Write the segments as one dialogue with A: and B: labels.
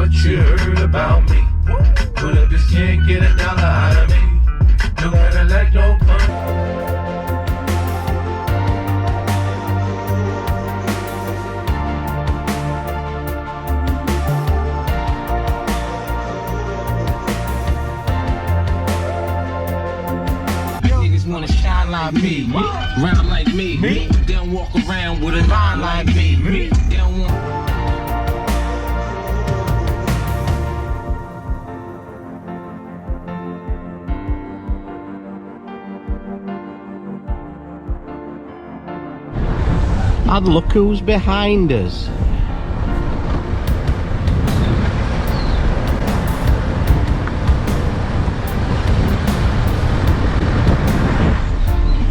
A: what you heard about me. Pull up this can't get $1 out of me. No Cadillac, no pun.
B: Wanna shine like me, round like me, they don't walk around with a line like me, they don't want.
C: And look who's behind us.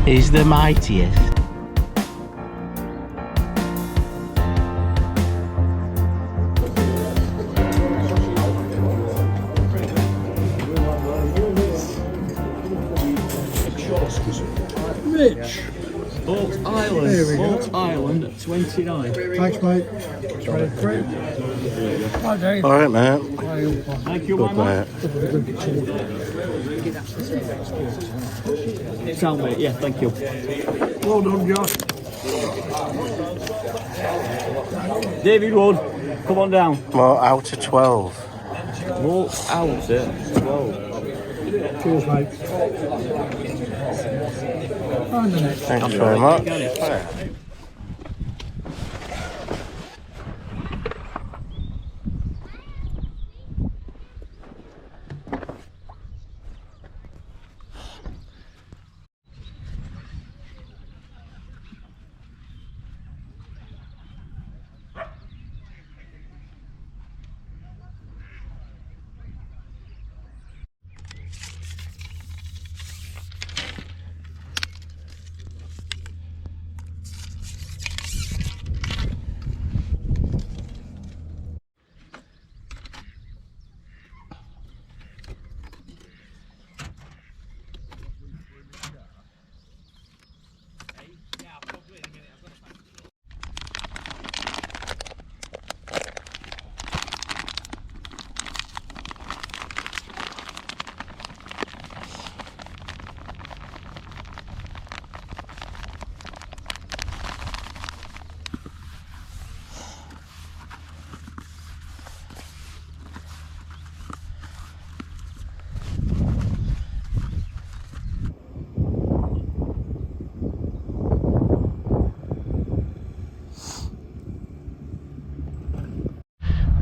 C: Is the mightiest.
D: Rich. Moat Island at 29. Thanks, mate.
C: Alright, mate.
D: Thank you,
C: Good, mate.
D: Sound, mate. Yeah, thank you. Well done, Josh. David Wood, come on down.
C: Moat Outer 12.
D: Moat Outer 12. Cheers, mate.
C: Thanks very much.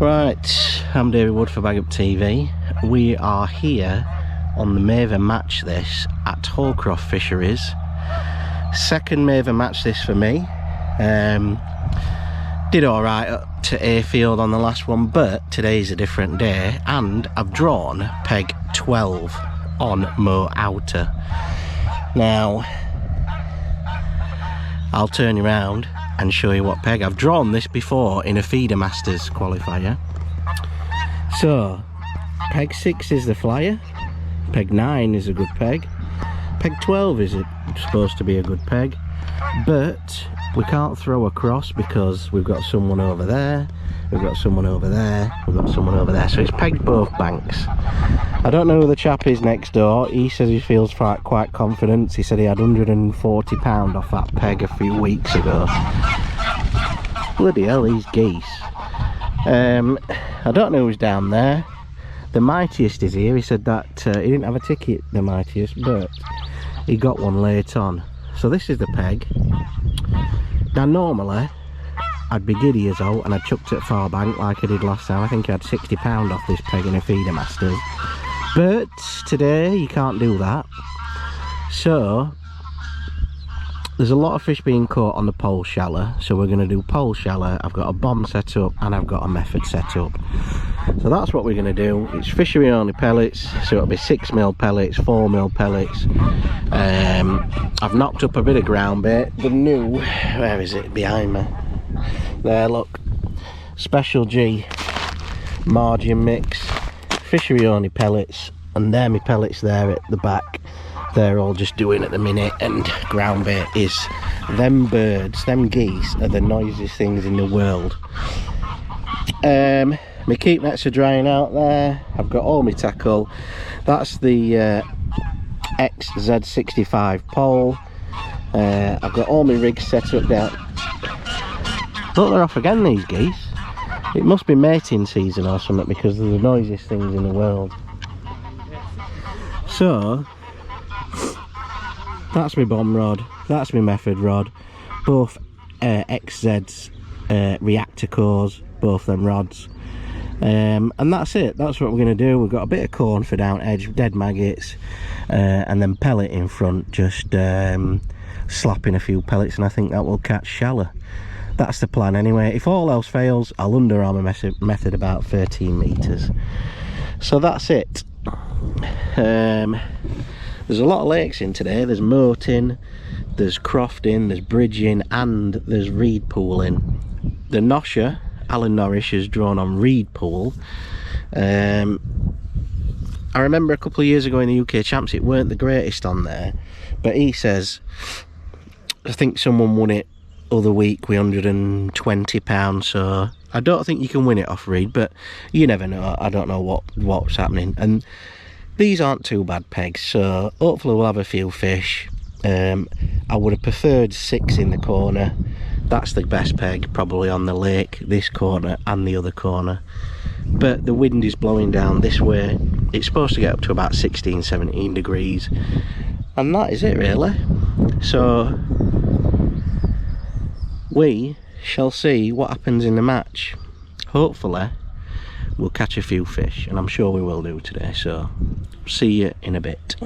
C: Right, I'm David Wood for Baguptv. We are here on the Maven match this at Hallcroft Fisheries. Second Maven match this for me. Did alright up to Airfield on the last one, but today's a different day and I've drawn peg 12 on Moat Outer. Now, I'll turn you around and show you what peg. I've drawn this before in a Feeder Masters qualifier. So, peg 6 is the flyer, peg 9 is a good peg, peg 12 is supposed to be a good peg, but we can't throw across because we've got someone over there, we've got someone over there, we've got someone over there, so it's pegged both banks. I don't know who the chap is next door. He says he feels quite confident. He said he had £140 off that peg a few weeks ago. Bloody hell, these geese. I don't know who's down there. The mightiest is here. He said that he didn't have a ticket, the mightiest, but he got one late on. So this is the peg. Now normally I'd be giddy as out and I chucked it far bank like I did last time. I think I had £60 off this peg in a Feeder Masters. But today you can't do that. So there's a lot of fish being caught on the pole shallow, so we're going to do pole shallow. I've got a bomb set up and I've got a method set up. So that's what we're going to do. It's fishery only pellets, so it'll be 6mm pellets, 4mm pellets. I've knocked up a bit of ground bait. The new, where is it? Behind me. There, look. Special G margin mix, fishery only pellets, and there my pellets there at the back. They're all just doing at the minute, and ground bait is them birds, them geese are the noisiest things in the world. My keep nets are drying out there. I've got all my tackle. That's the XZ65 pole. I've got all my rigs set up down. Look, they're off again, these geese. It must be mating season or something because they're the noisiest things in the world. So, that's my bomb rod, that's my method rod, both XZ's reactor cores, both them rods. And that's it, that's what we're going to do. We've got a bit of corn for down edge, dead maggots, and then pellet in front, just slapping a few pellets, and I think that will catch shallow. That's the plan anyway. If all else fails, I'll underarm a method about 13 metres. So that's it. There's a lot of lakes in today. There's moating, there's crofting, there's bridging, and there's reed pooling. The nosher, Alan Norris, has drawn on reed pool. I remember a couple of years ago in the UK Champs, it weren't the greatest on there, but he says, I think someone won it other week with £120, so I don't think you can win it off reed, but you never know. I don't know what's happening, and these aren't too bad pegs, so hopefully we'll have a few fish. I would have preferred 6 in the corner. That's the best peg probably on the lake, this corner and the other corner, but the wind is blowing down this way. It's supposed to get up to about 16-17 degrees, and that is it really. So we shall see what happens in the match. Hopefully we'll catch a few fish, and I'm sure we will do today, so see you in a bit.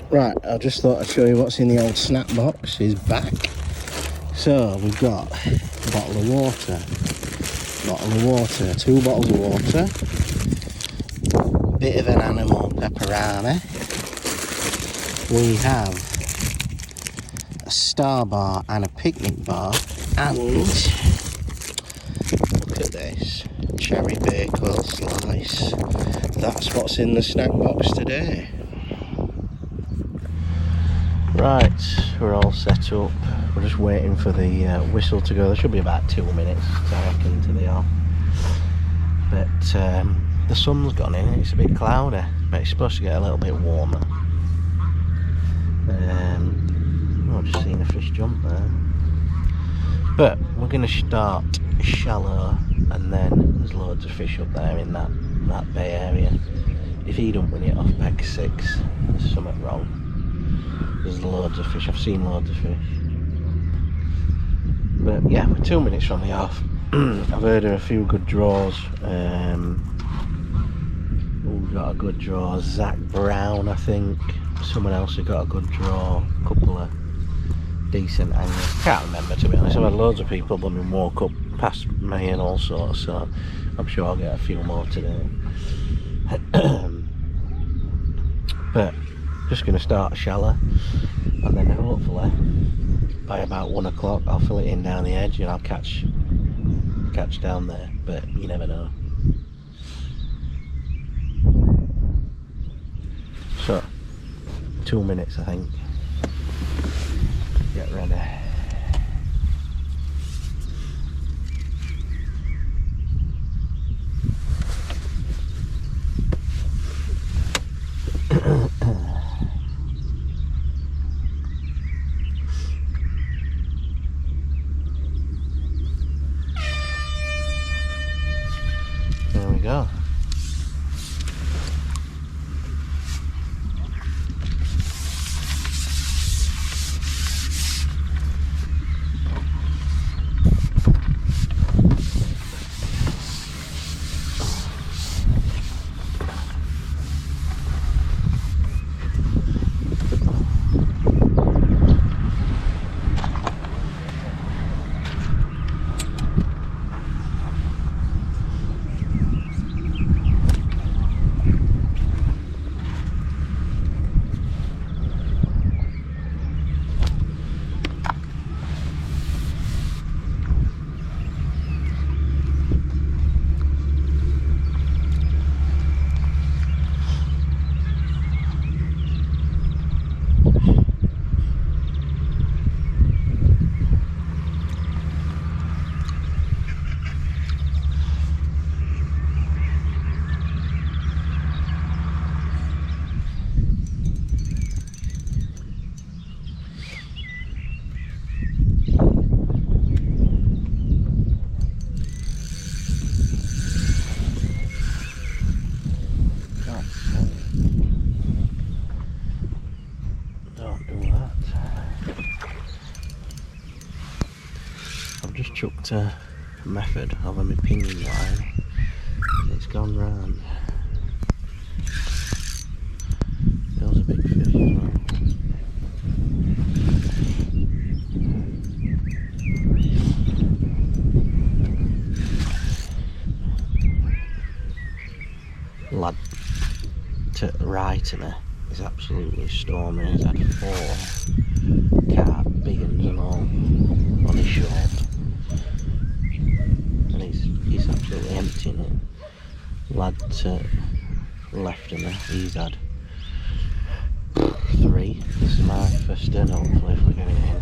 C: Right, I just thought I'd show you what's in the old snack box. Is back. So we've got a bottle of water, 2 bottles of water, bit of an animal pepperoni. We have a star bar and a picnic bar, and look at this, cherry bakewell slice. That's what's in the snack box today. Right, we're all set up. We're just waiting for the whistle to go. There should be about 2 minutes, I reckon, to the off. But the sun's gone in, it's a bit cloudy, but it's supposed to get a little bit warmer. I've just seen a fish jump there. But we're going to start shallow, and then there's loads of fish up there in that bay area. If he don't win it off peg 6, there's something wrong. There's loads of fish, I've seen loads of fish. But yeah, we're 2 minutes from the off. I've heard of a few good draws. We've got a good draw, Zach Brown I think. Someone else who got a good draw, a couple of decent angles. Can't remember, to be honest. I've had loads of people blooming walk up past me and all sorts, so I'm sure I'll get a few more today. But just going to start shallow, and then hopefully by about 1 o'clock I'll fill it in down the edge and I'll catch down there, but you never know. So 2 minutes I think. Get ready. There we go. I've just chucked a method over my pinion line and it's gone round. Feels a big fish as well. Lad to the right of me is absolutely storming. He's had 4 carp, big uns and all, on his short, and he's absolutely emptying it. Lad to left of me, he's had 3. This is my first in, hopefully, if we get it in.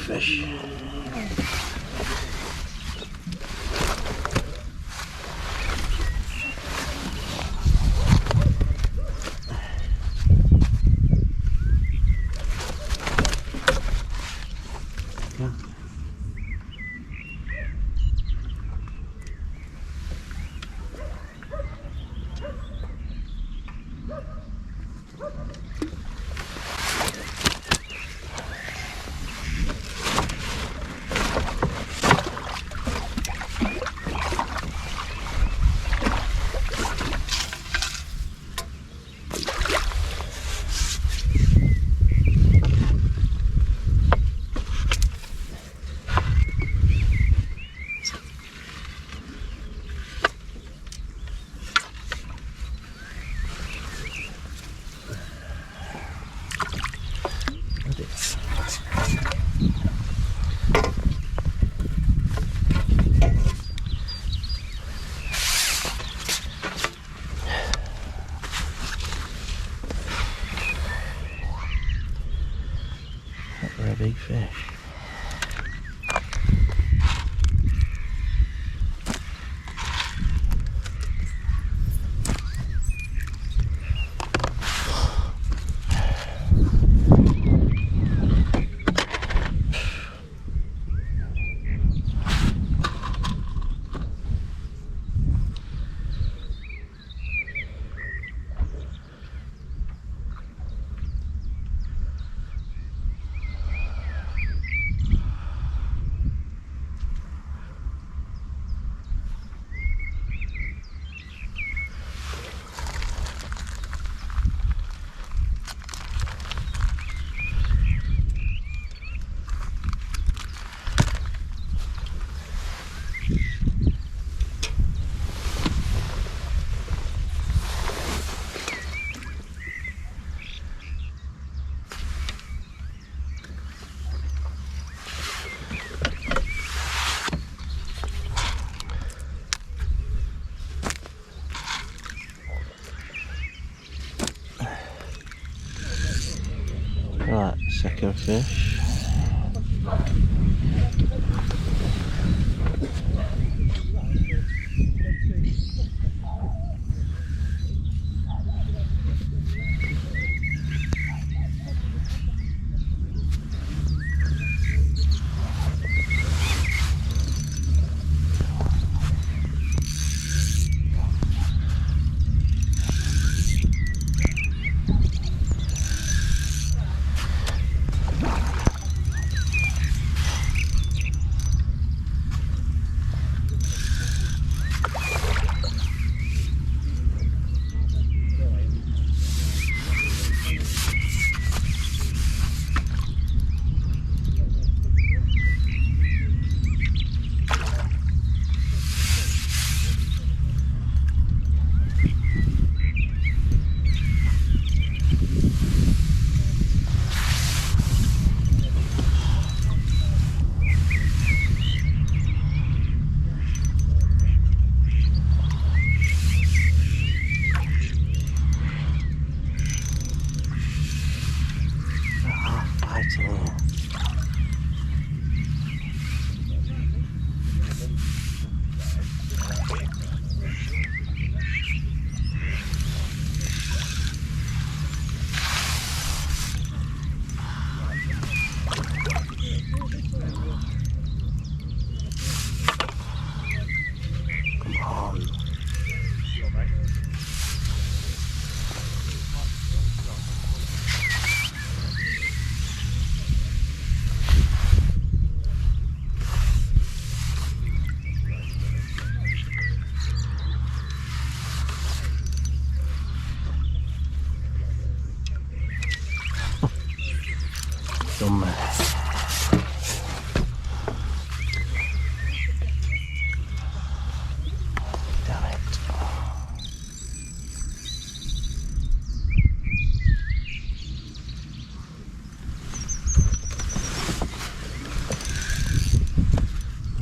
C: Fish. A big fish. Right, second fish.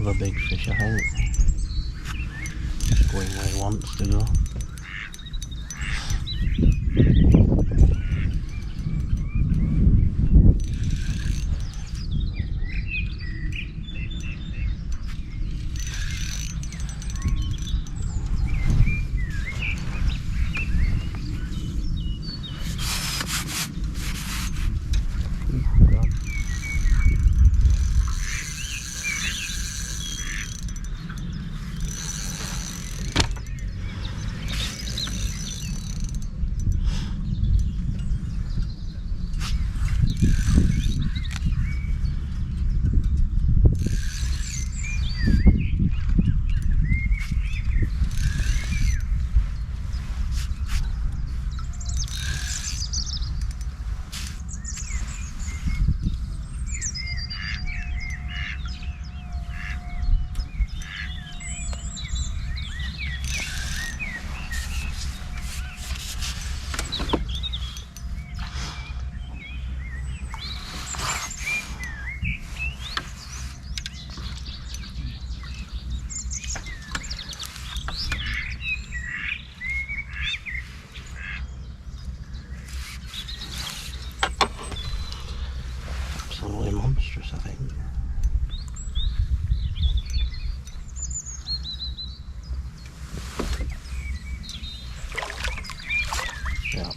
C: Another big fish, I think. Going where he wants to go. Absolutely monstrous, I think. Yeah.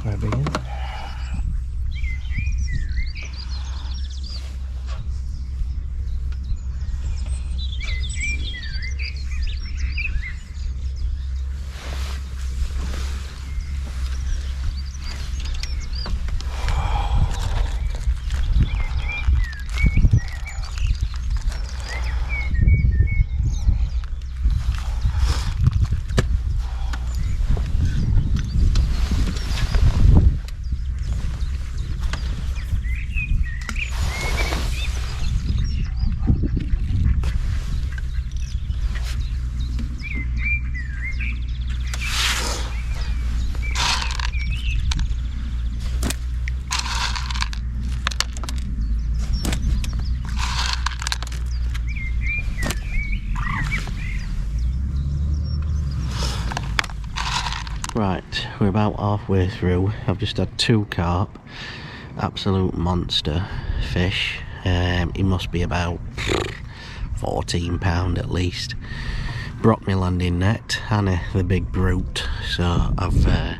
C: Very big, isn't it? Right, we're about halfway through. I've just had 2 carp, absolute monster fish. He must be about £14 at least. Broke my landing net, Hannah the big brute, so I've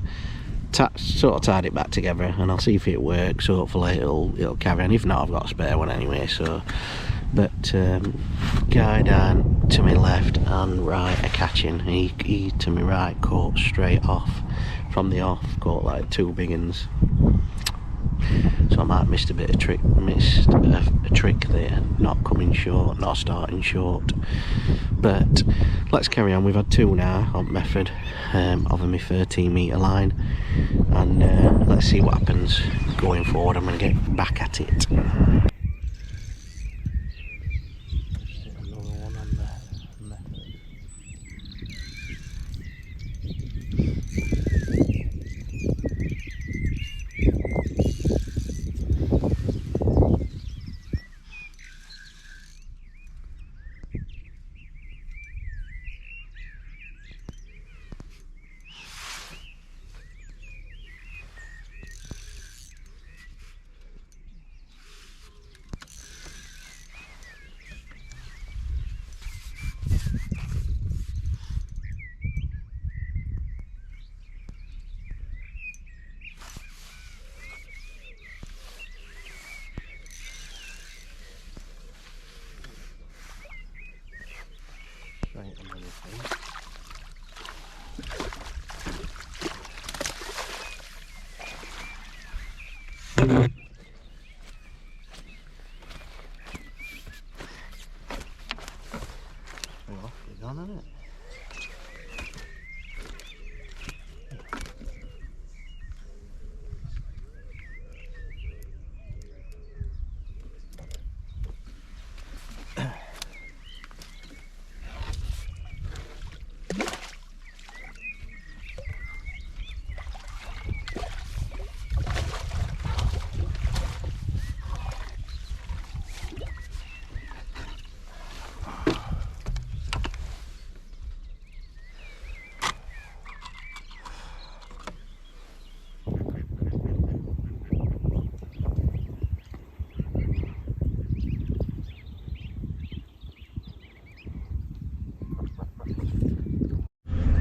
C: sort of tied it back together, and I'll see if it works. Hopefully it'll carry on. If not, I've got a spare one anyway. So, but guy down to my left and right are catching. He to my right caught straight off from the off, caught like 2 big uns. So I might have missed a bit of trick, a trick there, not coming short, not starting short. But let's carry on. We've had 2 now on Retford, over my 13-metre line, and let's see what happens going forward. I'm going to get back at it. Right, I'm on this thing. Well, it's on, isn't it?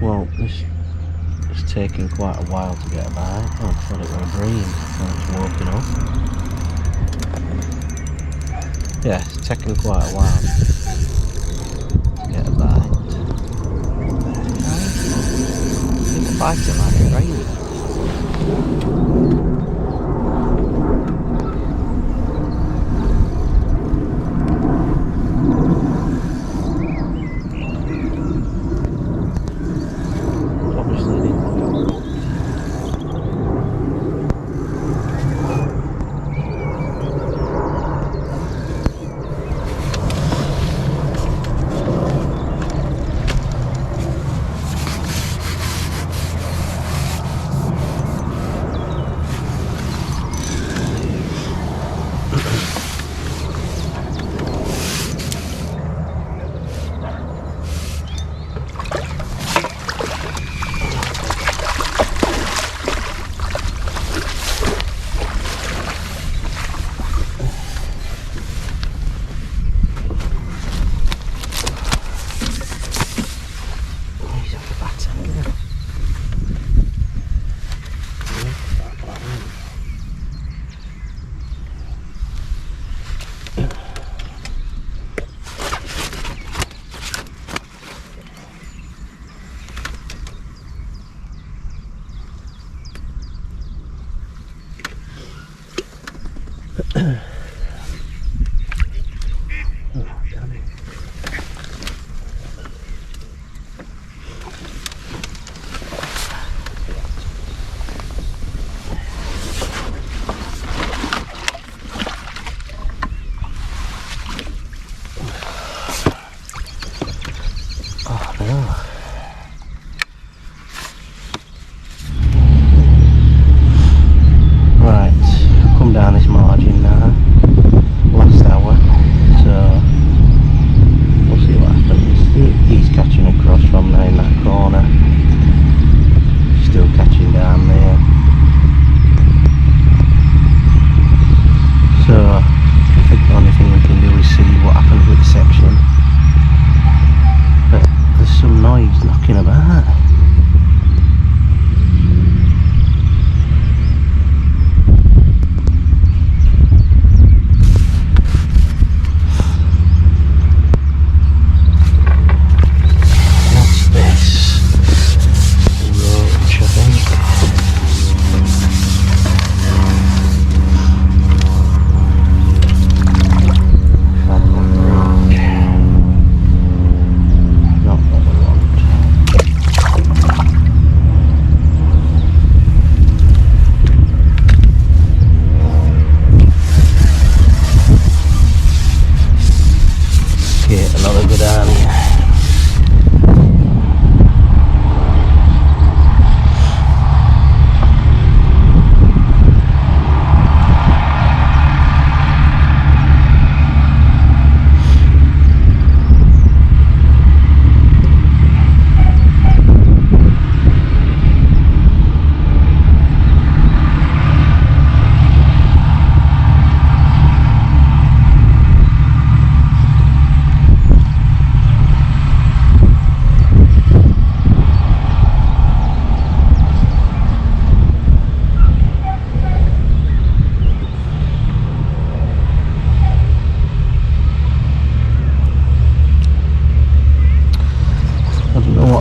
C: Well, it's taken quite a while to get a bite. Oh, I thought it was a dream. Now it's woken up. Yeah, it's taken quite a while to get a bite. It's biting like a dream.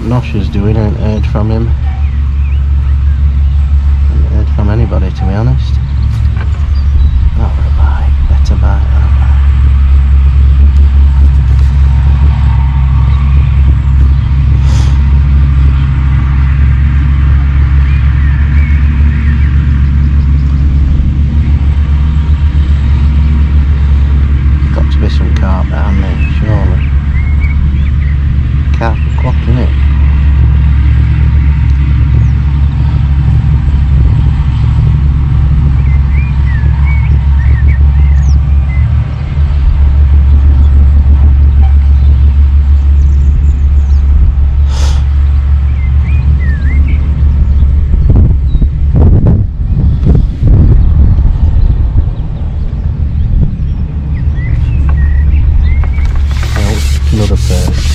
C: Nosha's doing, I ain't heard from him. Ain't heard from anybody, to be honest. Not for a bite, better bite, that. Got to be some carp down there, surely. Carp o'clock, innit? Another perch.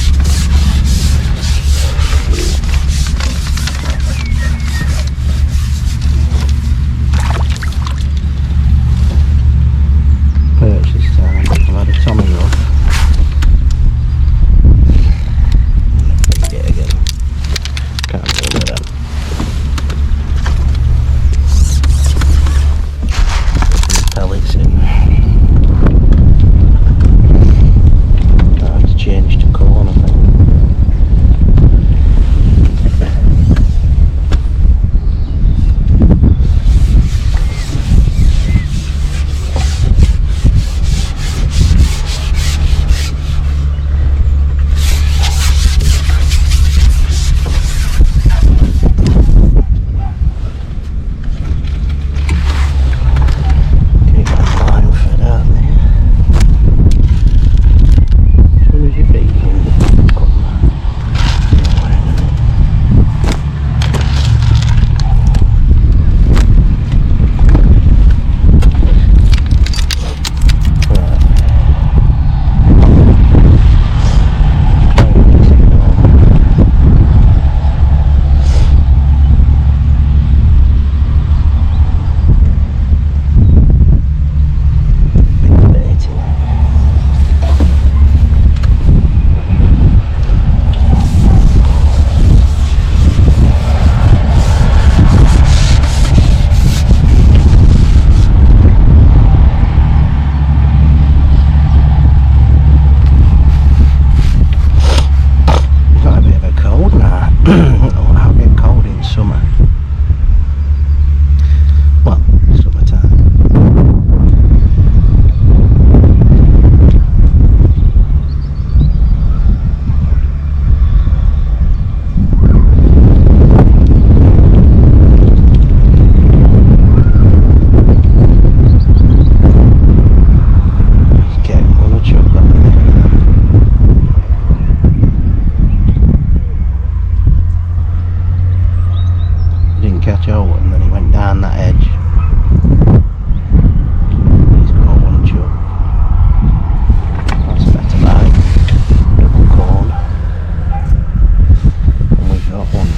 C: Perch this time. I've had a tommy rough. Yeah, again. Can't do it then. These pellets in. Changed to corn, I think. Keep that line fed out there. I'll get cold in summer. Well, summertime. Okay, I'm gonna chuck that in there. Catch hold and then he went down that edge. He's got one chuck. That's a better bite. Double corn. And we've got one.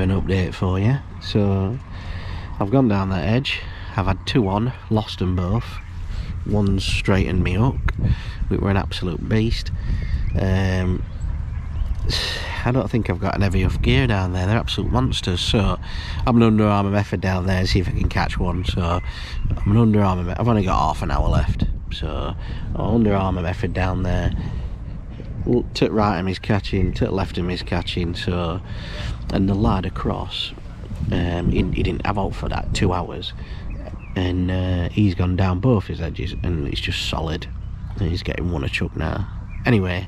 C: Update for you. So I've gone down that edge, I've had two on, lost them both. One's straightened me hook, which were an absolute beast. I don't think I've got an heavy off gear down there, they're absolute monsters. So I'm an Under Armour method down there, see if I can catch one. So I'm an Under Armour, I've only got half an hour left, so Under Armour method down there. to right of him is catching, to the left of him is catching, so, and the lad across, he didn't have out for that 2 hours, and he's gone down both his edges, and it's just solid, and he's getting one a chuck now. Anyway,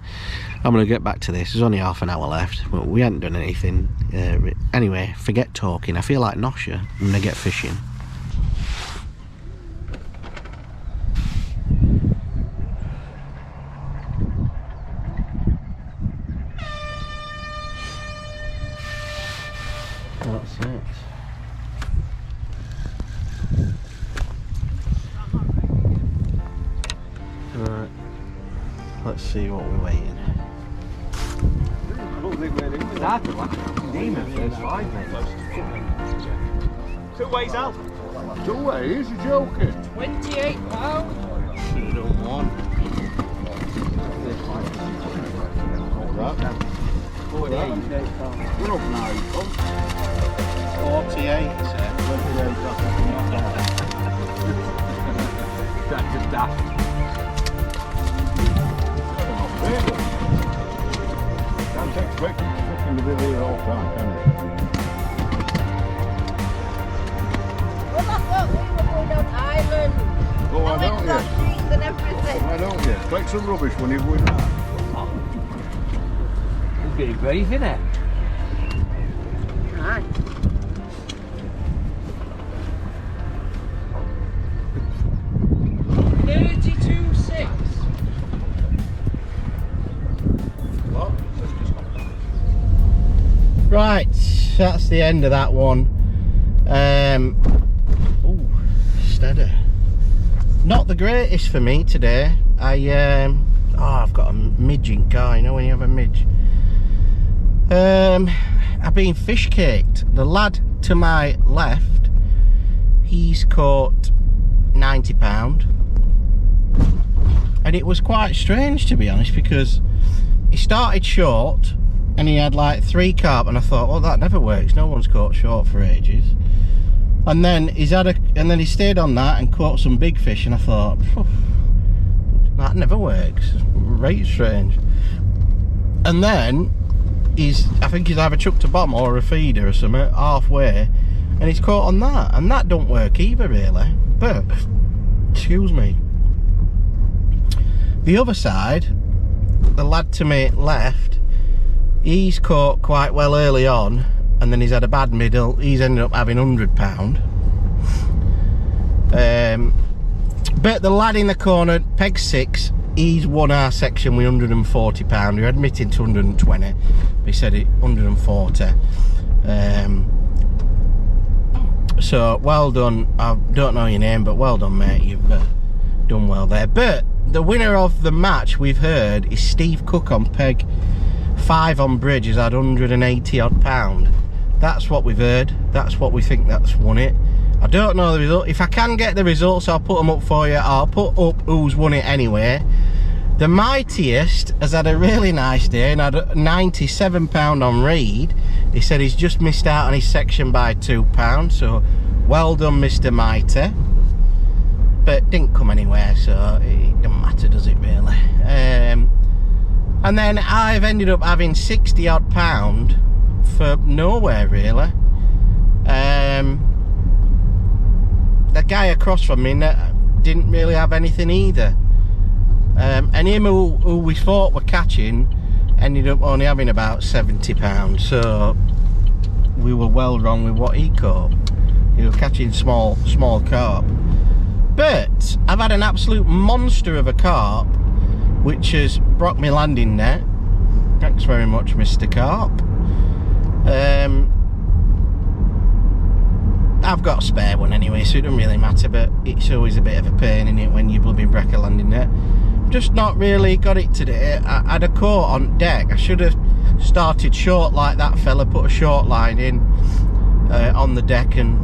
C: I'm going to get back to this. There's only half an hour left, but we haven't done anything. Anyway, forget talking. I feel like Nosha. I'm going to get fishing. That's it. Right. Let's see what we're waiting.
D: I don't think we're in with that. Demon first five, mate. 2 ways out.
E: 2 ways? You're joking?
F: £28.
C: Should have done one.
E: We're up now, you come.
C: 48, sir.
D: That's just daft.
E: Can't expect fucking to be here all the time, can you?
F: Well, I thought we were going on island.
E: Oh, why
F: I went
E: don't
F: to
E: you?
F: streets and everything.
E: Why don't you? Collect some rubbish when you're going out.
D: It's getting brave, isn't it?
F: Right.
C: Right, that's the end of that one. Ooh, steady. Not the greatest for me today. I've got a midging car, you know when you have a midge. I've been fish caked. The lad to my left, he's caught £90. And it was quite strange, to be honest, because he started short and he had like 3 carp, and I thought, well, that never works. No one's caught short for ages. And then he stayed on that and caught some big fish, and I thought, that never works. Right strange. And then I think he's either chucked a bomb or a feeder or something halfway, and he's caught on that, and that don't work either, really. But excuse me. The other side, the lad to my left, he's caught quite well early on, and then he's had a bad middle. He's ended up having £100. But the lad in the corner, peg 6, he's won our section with £140. We were admitting to 120. He said it 140. So well done. I don't know your name, but well done, mate. You've done well there. But the winner of the match, we've heard, is Steve Cook on peg 5 on bridge. Has had 180 odd pound. That's what we've heard. That's what we think that's won it. I don't know the result. If I can get the results, I'll put them up for you. I'll put up who's won it anyway. The mightiest has had a really nice day and had £97 on Reed. He said he's just missed out on his section by £2, so well done, Mr. Mighty. But didn't come anywhere, so it doesn't matter, does it really? And then I've ended up having 60 odd pound for nowhere really. The guy across from me didn't really have anything either. And him who we thought were catching ended up only having about £70, so we were well wrong with what he caught. He was catching small carp. But I've had an absolute monster of a carp, which has broke my landing net. Thanks very much, Mr. Carp. I've got a spare one anyway, so it doesn't really matter, but it's always a bit of a pain in it when you bloody break a landing net. Just not really got it today. I had a caught on deck. I should have started short like that fella, put a short line in on the deck, and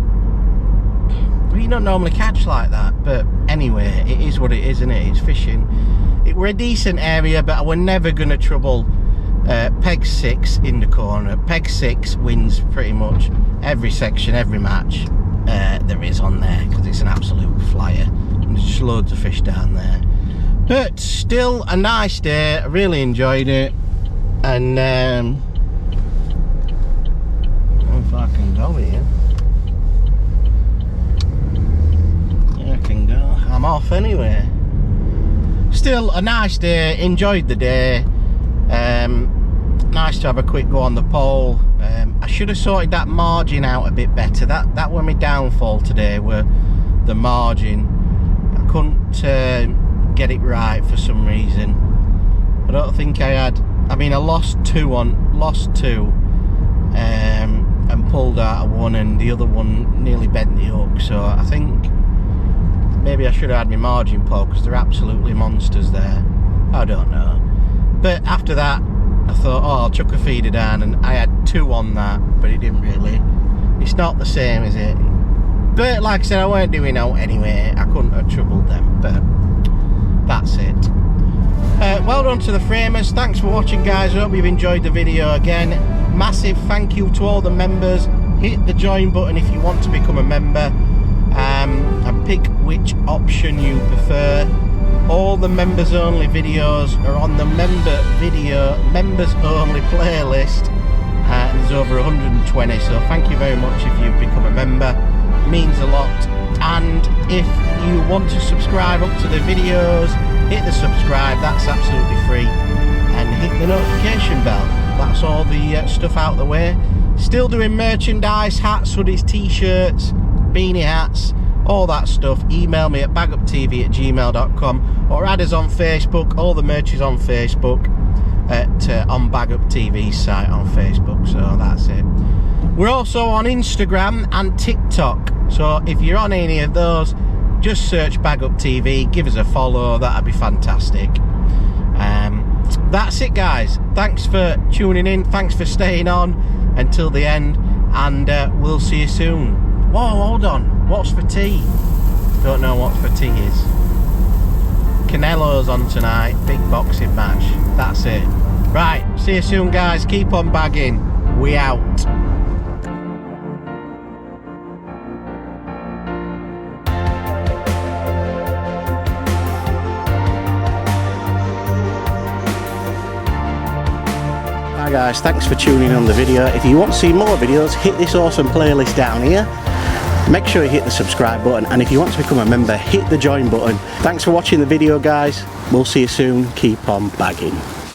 C: we don't normally catch like that. But anyway, it is what it is, isn't it? It's fishing. It were a decent area, but I were never going to trouble peg 6 in the corner. Peg 6 wins pretty much every section, every match there is on there, because it's an absolute flyer, and there's just loads of fish down there. But still a nice day. I really enjoyed it. And if I can go here. Yeah, I can go. I'm off anyway. Still a nice day. Enjoyed the day. Nice to have a quick go on the pole. I should have sorted that margin out a bit better. That were my downfall today, were the margin. I couldn't get it right for some reason. I don't think I had. I mean, I lost two and pulled out of one, and the other one nearly bent the hook. So I think maybe I should have had my margin pole, because they're absolutely monsters there. I don't know. But after that, I thought, oh, I'll chuck a feeder down, and I had 2 on that, but it didn't really. It's not the same, is it? But like I said, I weren't doing out anyway. I couldn't have troubled them, but that's it. Well done to the framers. Thanks for watching, guys. I hope you've enjoyed the video. Again, massive thank you to all the members. Hit the join button if you want to become a member, and pick which option you prefer. All the members only videos are on the members only playlist, and there's over 120, so thank you very much if you've become a member. It means a lot. And if you want to subscribe up to the videos, hit the subscribe, that's absolutely free, and hit the notification bell. That's all the stuff out the way. Still doing merchandise, hats, hoodies, t-shirts, beanie hats, all that stuff. Email me at baguptv@gmail.com, or add us on Facebook. All the merch is on Facebook on Baguptv's site on Facebook, so that's it. We're also on Instagram and TikTok, so if you're on any of those, just search Baguptv, give us a follow, that'd be fantastic. That's it, guys. Thanks for tuning in, thanks for staying on until the end, and we'll see you soon. Whoa, hold on, what's for tea? Don't know what for tea is. Canelo's on tonight, big boxing match, that's it. Right, see you soon, guys. Keep on bagging. We out. Hi guys, thanks for tuning in on the video. If you want to see more videos, hit this awesome playlist down here. Make sure you hit the subscribe button, and if you want to become a member, hit the join button. Thanks for watching the video, guys. We'll see you soon. Keep on bagging.